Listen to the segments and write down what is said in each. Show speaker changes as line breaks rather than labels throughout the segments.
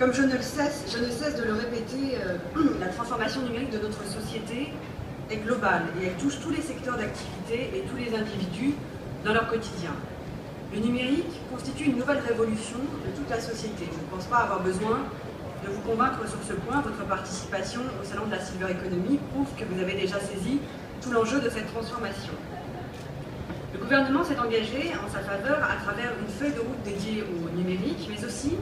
Comme je ne cesse de le répéter, la transformation numérique de notre société est globale et elle touche tous les secteurs d'activité et tous les individus dans leur quotidien. Le numérique constitue une nouvelle révolution de toute la société. Je ne pense pas avoir besoin de vous convaincre sur ce point. Votre participation au Salon de la Silver Economy prouve que vous avez déjà saisi tout l'enjeu de cette transformation. Le gouvernement s'est engagé en sa faveur à travers une feuille de route dédiée au numérique, mais aussi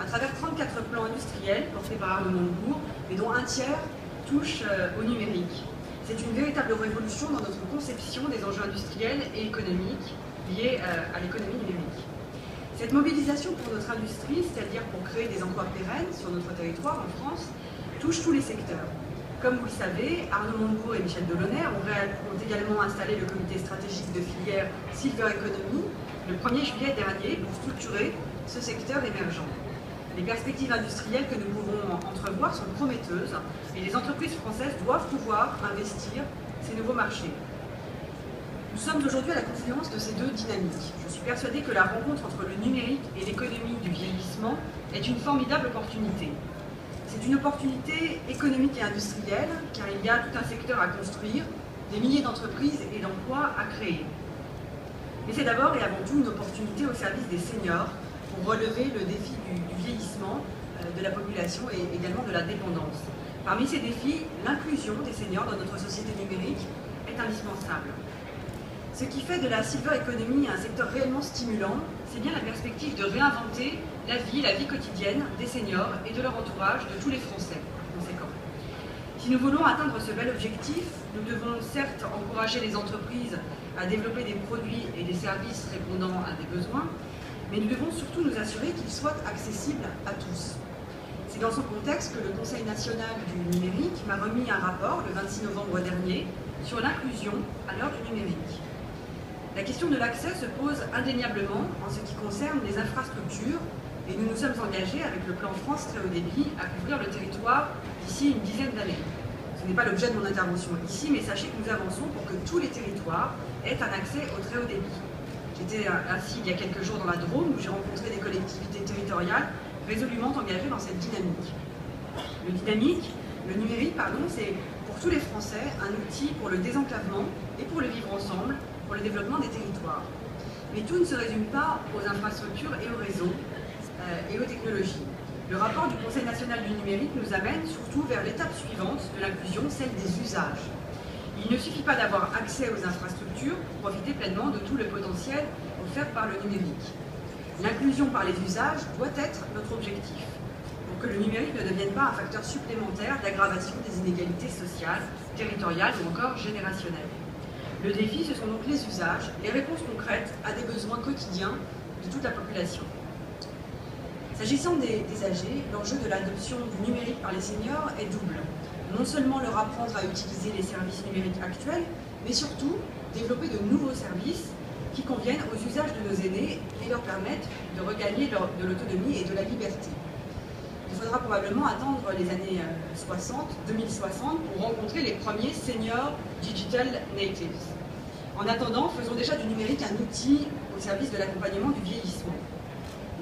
à travers 34 plans industriels portés par Arnaud Montebourg, et dont un tiers touche au numérique. C'est une véritable révolution dans notre conception des enjeux industriels et économiques liés à l'économie numérique. Cette mobilisation pour notre industrie, c'est-à-dire pour créer des emplois pérennes sur notre territoire en France, touche tous les secteurs. Comme vous le savez, Arnaud Montebourg et Michel Delaunay ont également installé le comité stratégique de filière Silver Economy le 1er juillet dernier pour structurer ce secteur émergent. Les perspectives industrielles que nous pouvons entrevoir sont prometteuses et les entreprises françaises doivent pouvoir investir ces nouveaux marchés. Nous sommes aujourd'hui à la confluence de ces deux dynamiques. Je suis persuadée que la rencontre entre le numérique et l'économie du vieillissement est une formidable opportunité. C'est une opportunité économique et industrielle, car il y a tout un secteur à construire, des milliers d'entreprises et d'emplois à créer. Mais c'est d'abord et avant tout une opportunité au service des seniors pour relever le défi du vieillissement de la population et également de la dépendance. Parmi ces défis, l'inclusion des seniors dans notre société numérique est indispensable. Ce qui fait de la Silver Economy un secteur réellement stimulant, c'est bien la perspective de réinventer la vie quotidienne des seniors et de leur entourage, de tous les Français, par conséquent. Si nous voulons atteindre ce bel objectif, nous devons certes encourager les entreprises à développer des produits et des services répondant à des besoins, mais nous devons surtout nous assurer qu'ils soient accessibles à tous. C'est dans ce contexte que le Conseil national du numérique m'a remis un rapport le 26 novembre dernier sur l'inclusion à l'heure du numérique. La question de l'accès se pose indéniablement en ce qui concerne les infrastructures et nous nous sommes engagés avec le plan France Très Haut Débit à couvrir le territoire d'ici une dizaine d'années. Ce n'est pas l'objet de mon intervention ici, mais sachez que nous avançons pour que tous les territoires aient un accès au très haut débit. J'étais ainsi il y a quelques jours dans la Drôme où j'ai rencontré des collectivités territoriales résolument engagées dans cette dynamique. Le numérique, c'est pour tous les Français un outil pour le désenclavement et pour le vivre ensemble, pour le développement des territoires. Mais tout ne se résume pas aux infrastructures et aux réseaux et aux technologies. Le rapport du Conseil national du numérique nous amène surtout vers l'étape suivante de l'inclusion, celle des usages. Il ne suffit pas d'avoir accès aux infrastructures pour profiter pleinement de tout le potentiel offert par le numérique. L'inclusion par les usages doit être notre objectif, pour que le numérique ne devienne pas un facteur supplémentaire d'aggravation des inégalités sociales, territoriales ou encore générationnelles. Le défi, ce sont donc les usages, les réponses concrètes à des besoins quotidiens de toute la population. S'agissant des âgés, l'enjeu de l'adoption du numérique par les seniors est double. Non seulement leur apprendre à utiliser les services numériques actuels, mais surtout développer de nouveaux services qui conviennent aux usages de nos aînés et leur permettent de regagner de l'autonomie et de la liberté. Il faudra probablement attendre les années 2060 pour rencontrer les premiers seniors digital natives. En attendant, faisons déjà du numérique un outil au service de l'accompagnement du vieillissement.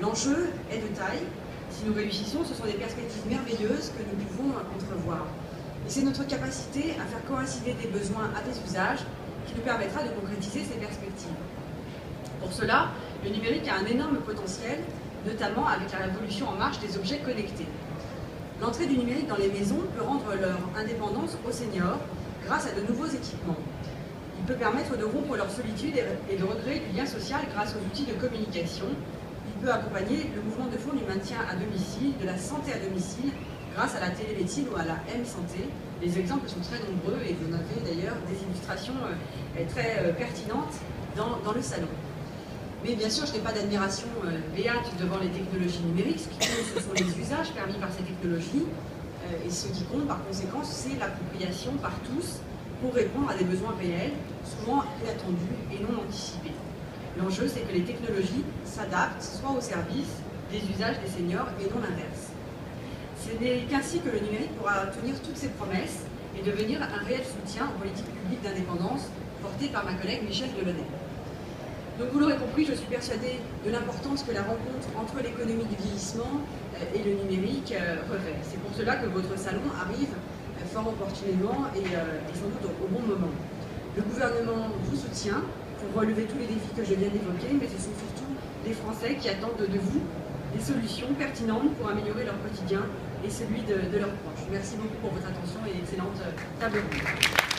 L'enjeu est de taille. Si nous réussissons, ce sont des perspectives merveilleuses que nous pouvons entrevoir. Et c'est notre capacité à faire coïncider des besoins à des usages qui nous permettra de concrétiser ces perspectives. Pour cela, le numérique a un énorme potentiel, notamment avec la révolution en marche des objets connectés. L'entrée du numérique dans les maisons peut rendre leur indépendance aux seniors grâce à de nouveaux équipements. Il peut permettre de rompre leur solitude et de recréer du lien social grâce aux outils de communication. Il peut accompagner le mouvement de fond du maintien à domicile, de la santé à domicile, grâce à la télémédecine ou à la M-santé. Les exemples sont très nombreux et vous en avez d'ailleurs des illustrations très pertinentes dans le salon. Mais bien sûr, je n'ai pas d'admiration béate devant les technologies numériques. Ce qui compte, ce sont les usages permis par ces technologies. Et ce qui compte, par conséquent, c'est l'appropriation par tous pour répondre à des besoins réels, souvent inattendus et non anticipés. L'enjeu, c'est que les technologies s'adaptent, soit au service des usages des seniors et non l'inverse. Ce n'est qu'ainsi que le numérique pourra tenir toutes ses promesses et devenir un réel soutien aux politiques publiques d'indépendance portées par ma collègue Michel Delaunay. Donc vous l'aurez compris, je suis persuadée de l'importance que la rencontre entre l'économie du vieillissement et le numérique numérique revêt. C'est pour cela que votre salon arrive fort opportunément et sans doute au bon moment. Le gouvernement vous soutient pour relever tous les défis que je viens d'évoquer, mais ce sont surtout les Français qui attendent de vous des solutions pertinentes pour améliorer leur quotidien et celui de leurs proches. Merci beaucoup pour votre attention et excellente table ronde.